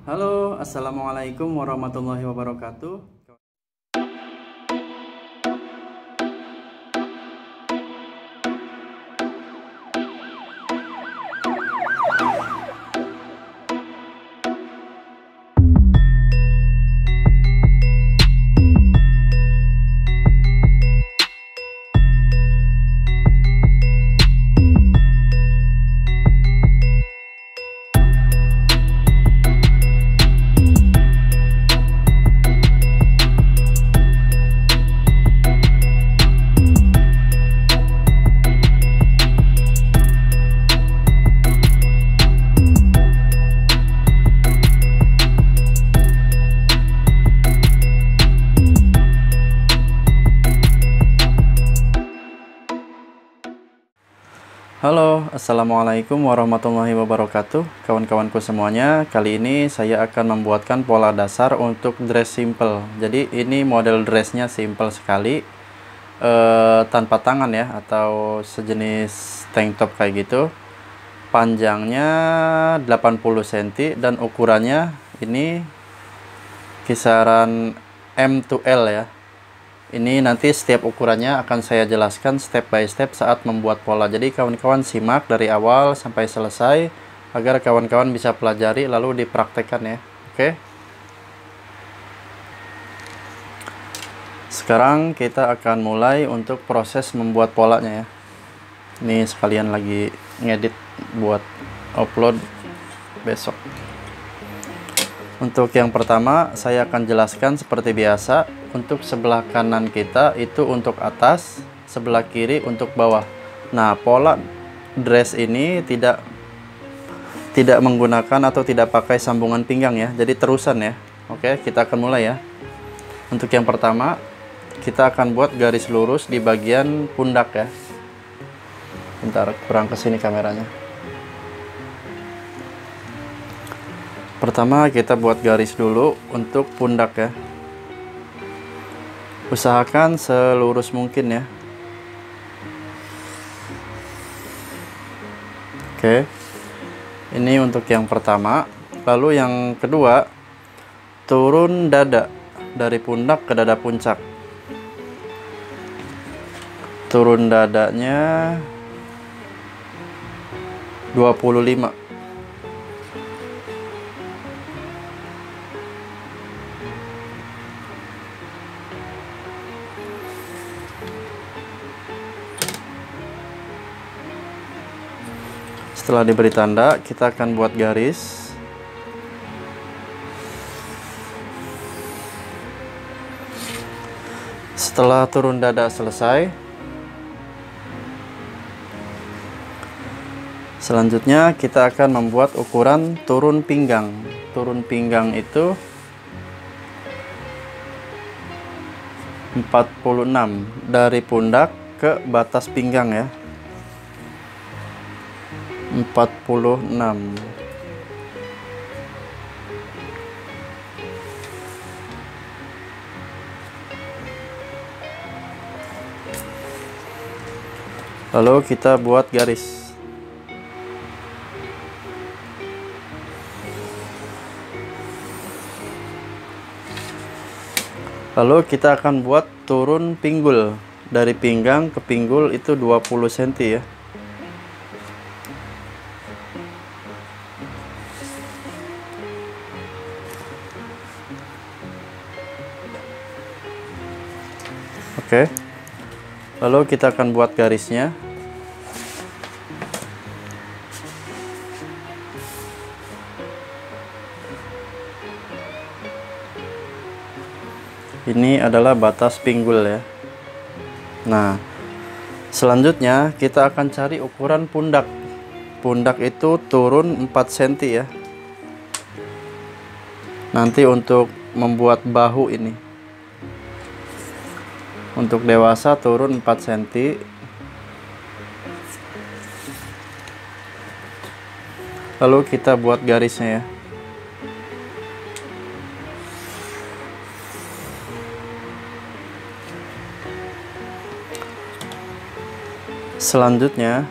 Halo, assalamualaikum warahmatullahi wabarakatuh. Halo, assalamualaikum warahmatullahi wabarakatuh. Kawan-kawanku semuanya, kali ini saya akan membuatkan pola dasar untuk dress simple. Jadi ini model dressnya simple sekali, tanpa tangan ya, atau sejenis tank top kayak gitu. Panjangnya 80 cm dan ukurannya ini kisaran M to L ya. Ini nanti setiap ukurannya akan saya jelaskan step by step saat membuat pola. Jadi kawan-kawan simak dari awal sampai selesai agar kawan-kawan bisa pelajari lalu dipraktekkan ya. Oke. Sekarang kita akan mulai untuk proses membuat polanya ya. Ini sekalian lagi ngedit buat upload besok. Untuk yang pertama saya akan jelaskan seperti biasa. Untuk sebelah kanan kita itu untuk atas, sebelah kiri untuk bawah. Nah, pola dress ini tidak menggunakan atau tidak pakai sambungan pinggang ya. Jadi terusan ya. Oke, kita akan mulai ya. Untuk yang pertama, kita akan buat garis lurus di bagian pundak ya. Bentar, kurang ke sini kameranya. Pertama kita buat garis dulu untuk pundak ya. Usahakan selurus mungkin ya. Oke. Ini untuk yang pertama. Lalu yang kedua, turun dada dari pundak ke dada puncak. Turun dadanya 25. Setelah diberi tanda, kita akan buat garis. Setelah turun dada selesai, selanjutnya kita akan membuat ukuran turun pinggang. Turun pinggang itu 46 dari pundak ke batas pinggang ya. 46. Lalu kita buat garis. Lalu kita akan buat turun pinggul. Dari pinggang ke pinggul itu 20 cm ya. Oke, lalu kita akan buat garisnya. Ini adalah batas pinggul ya. Nah, selanjutnya kita akan cari ukuran pundak. Pundak itu turun 4 cm ya. Nanti untuk membuat bahu ini. Untuk dewasa turun 4 cm. Lalu kita buat garisnya ya. Selanjutnya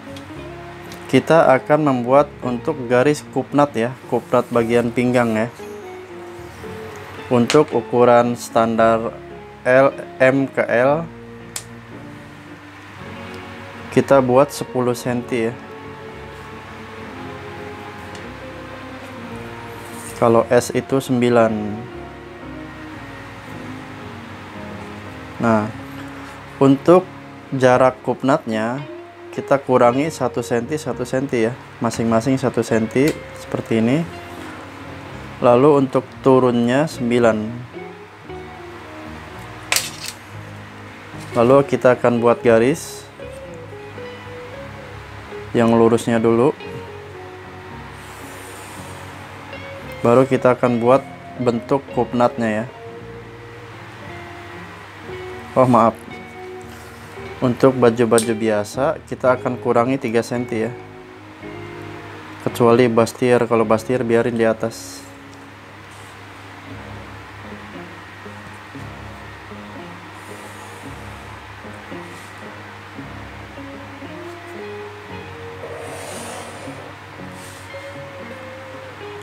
kita akan membuat untuk garis kupnat ya, kupnat bagian pinggang ya. Untuk ukuran standar M ke L kita buat 10 cm ya. Kalau S itu 9. Nah, untuk jarak kupnatnya kita kurangi 1 cm 1 cm ya, masing-masing 1 cm seperti ini. Lalu untuk turunnya 9. Lalu kita akan buat garis yang lurusnya dulu. Baru kita akan buat bentuk kupnatnya ya. Oh maaf, untuk baju-baju biasa kita akan kurangi 3 cm ya, kecuali bustier. Kalau bustier biarin di atas.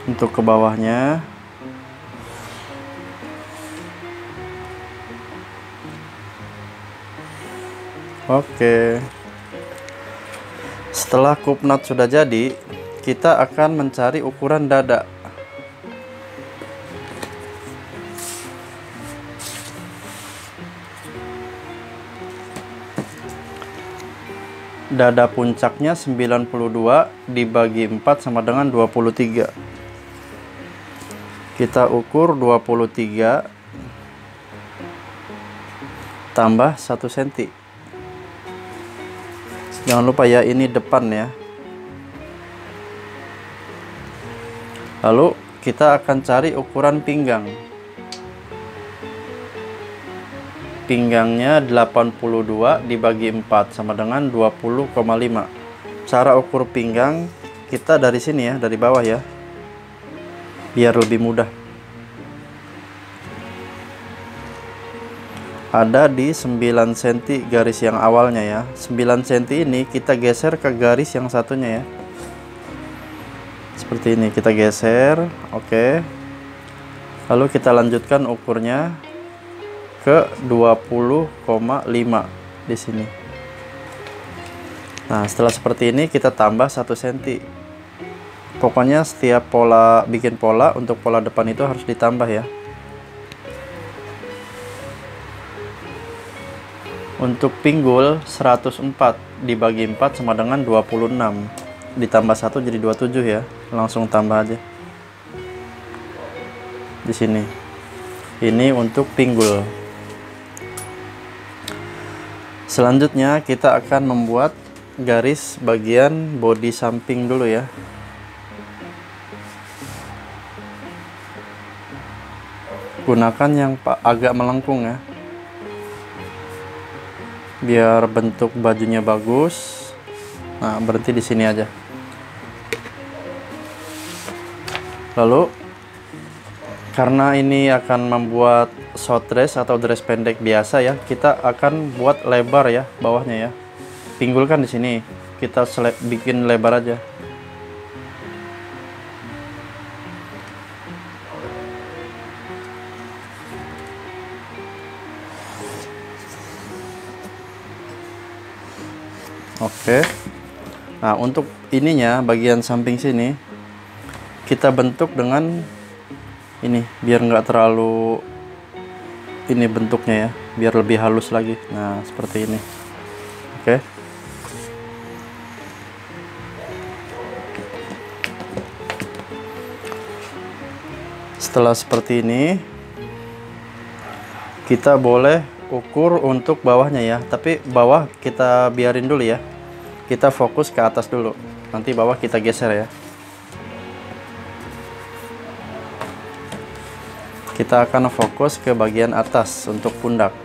Untuk ke bawahnya oke. Setelah kupnat sudah jadi, kita akan mencari ukuran dada. Dada puncaknya 92 dibagi 4 sama dengan 23. Kita ukur 23 tambah 1 cm. Jangan lupa ya, ini depan ya. Lalu kita akan cari ukuran pinggang. Pinggangnya 82 dibagi 4 sama dengan 20,5. Cara ukur pinggang kita dari sini ya, dari bawah ya, biar lebih mudah. Ada di 9 cm garis yang awalnya ya. 9 cm ini kita geser ke garis yang satunya ya. Seperti ini kita geser, oke. Lalu kita lanjutkan ukurnya ke 20,5 di sini. Nah, setelah seperti ini kita tambah 1 cm. Pokoknya setiap pola, bikin pola, untuk pola depan itu harus ditambah ya. Untuk pinggul 104 dibagi 4 sama dengan 26. Ditambah 1 jadi 27 ya. Langsung tambah aja. Di sini. Ini untuk pinggul. Selanjutnya kita akan membuat garis bagian bodi samping dulu ya. Gunakan yang agak melengkung ya, biar bentuk bajunya bagus. Nah, berhenti di sini aja. Lalu karena ini akan membuat short dress atau dress pendek biasa ya, kita akan buat lebar ya bawahnya ya. Pinggul kan di sini, kita bikin lebar aja. Oke. Nah, untuk ininya bagian samping sini kita bentuk dengan ini biar nggak terlalu ini bentuknya ya, biar lebih halus lagi. Nah, seperti ini. Oke. Setelah seperti ini, kita boleh ukur untuk bawahnya ya, tapi bawah kita biarin dulu ya. Kita fokus ke atas dulu, nanti bawah kita geser ya. Kita akan fokus ke bagian atas untuk pundak.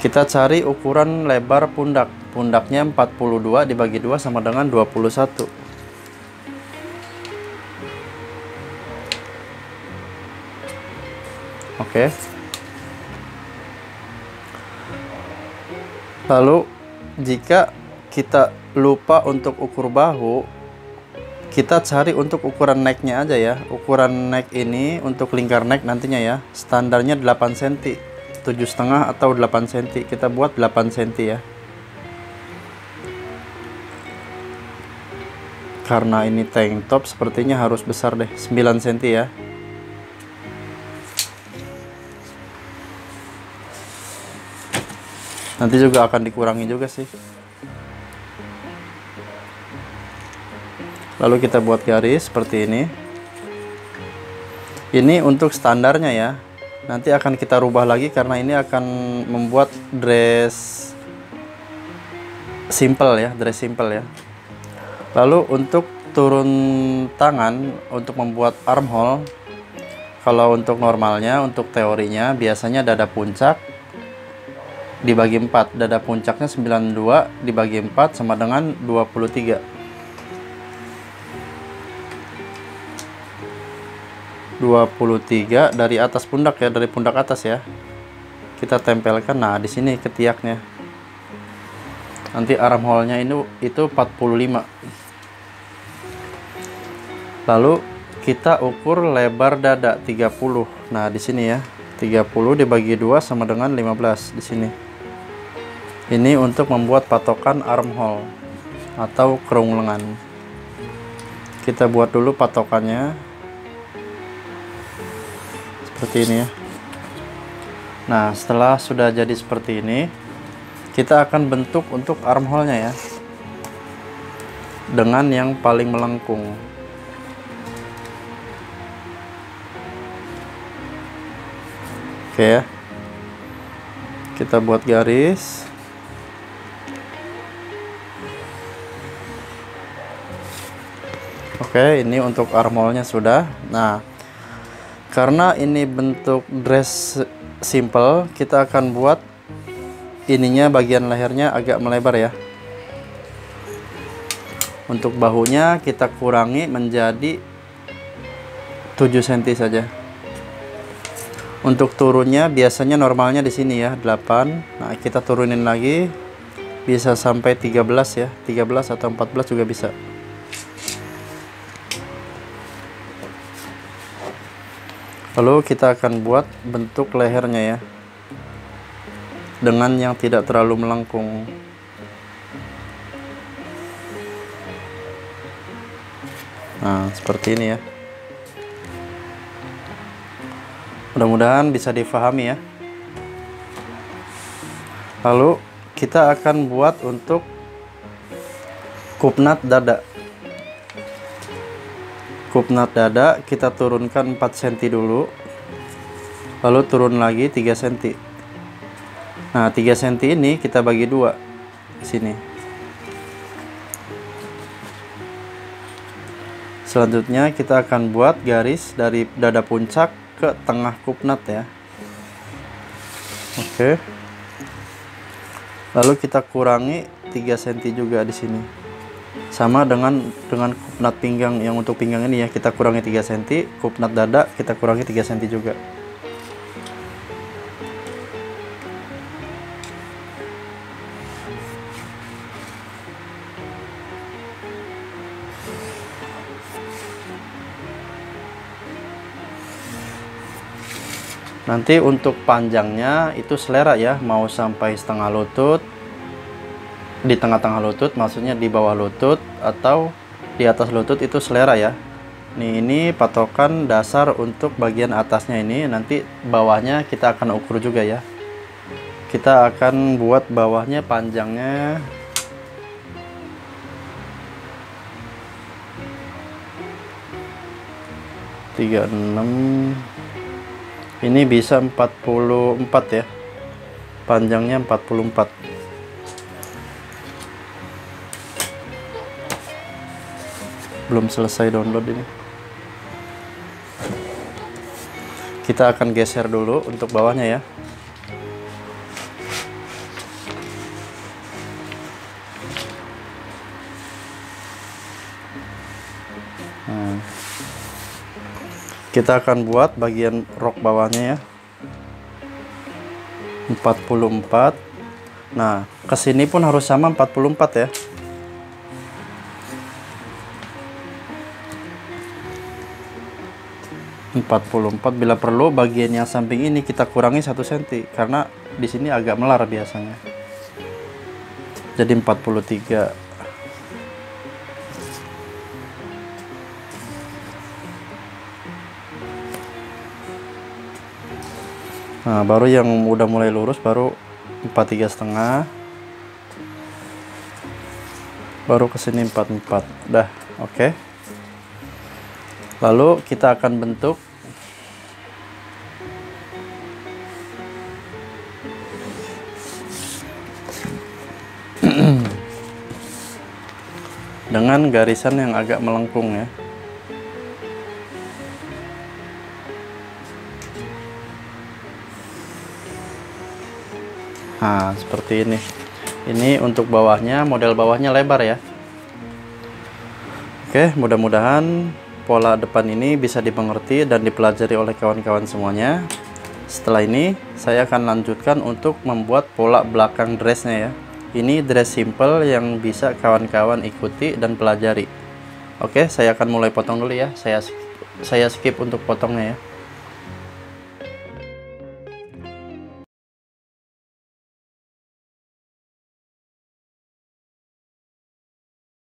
Kita cari ukuran lebar pundak. Pundaknya 42 dibagi 2 sama dengan 21. Oke. Lalu jika kita lupa untuk ukur bahu, kita cari untuk ukuran necknya aja ya. Ukuran neck ini untuk lingkar neck nantinya ya, standarnya 8 cm, 7,5 atau 8 cm. Kita buat 8 cm ya, karena ini tank top sepertinya harus besar deh. 9 cm ya. Nanti juga akan dikurangi juga sih. Lalu kita buat garis seperti ini. Ini untuk standarnya ya. Nanti akan kita rubah lagi karena ini akan membuat dress simple ya, dress simple ya. Lalu untuk turun tangan untuk membuat armhole, kalau untuk normalnya, untuk teorinya biasanya dada puncak dibagi 4. Dada puncaknya 92 dibagi 4 sama dengan 23. 23 dari atas pundak ya, dari pundak atas ya. Kita tempelkan, nah di sini ketiaknya. Nanti armhole-nya itu 45. Lalu kita ukur lebar dada 30. Nah, di sini ya. 30 dibagi 2 sama dengan 15 di sini. Ini untuk membuat patokan armhole atau kerung lengan. Kita buat dulu patokannya seperti ini ya. Nah, setelah sudah jadi seperti ini, kita akan bentuk untuk armhole-nya ya, dengan yang paling melengkung. Oke ya, kita buat garis. Oke, ini untuk armhole-nya sudah. Nah, karena ini bentuk dress simple, kita akan buat ininya, bagian lehernya agak melebar ya. Untuk bahunya kita kurangi menjadi 7 cm saja. Untuk turunnya biasanya normalnya di sini ya 8. Nah, kita turunin lagi bisa sampai 13 ya. 13 atau 14 juga bisa. Lalu kita akan buat bentuk lehernya ya, dengan yang tidak terlalu melengkung. Nah, seperti ini ya. Mudah-mudahan bisa difahami ya. Lalu kita akan buat untuk kupnat dada. Kupnat dada kita turunkan 4 cm dulu, lalu turun lagi 3 cm. Nah, 3 cm ini kita bagi 2 di sini. Selanjutnya kita akan buat garis dari dada puncak ke tengah kupnat ya. Oke. Lalu kita kurangi 3 cm juga di sini. Sama dengan kupnat pinggang, yang untuk pinggang ini ya, kita kurangi 3 cm, kupnat dada kita kurangi 3 cm juga. Nanti untuk panjangnya itu selera ya, mau sampai setengah lutut, di tengah-tengah lutut, maksudnya di bawah lutut atau di atas lutut, itu selera ya. Nih, ini patokan dasar untuk bagian atasnya ini. Nanti bawahnya kita akan ukur juga ya. Kita akan buat bawahnya panjangnya 36. Ini bisa 44 ya. Panjangnya 44. Belum selesai download ini. Kita akan geser dulu untuk bawahnya ya. Kita akan buat bagian rok bawahnya ya, 44. Nah, kesini pun harus sama 44 ya. 44. Bila perlu bagian yang samping ini kita kurangi 1 cm karena di sini agak melar biasanya. Jadi 43. Nah, baru yang udah mulai lurus baru 43,5. Baru ke sini 44. Udah, oke. Lalu kita akan bentuk dengan garisan yang agak melengkung ya. Nah, seperti ini. Ini untuk bawahnya, model bawahnya lebar ya. Oke, mudah-mudahan pola depan ini bisa dimengerti dan dipelajari oleh kawan-kawan semuanya. Setelah ini, saya akan lanjutkan untuk membuat pola belakang dressnya ya. Ini dress simple yang bisa kawan-kawan ikuti dan pelajari. Oke, saya akan mulai potong dulu ya. Saya skip untuk potongnya ya.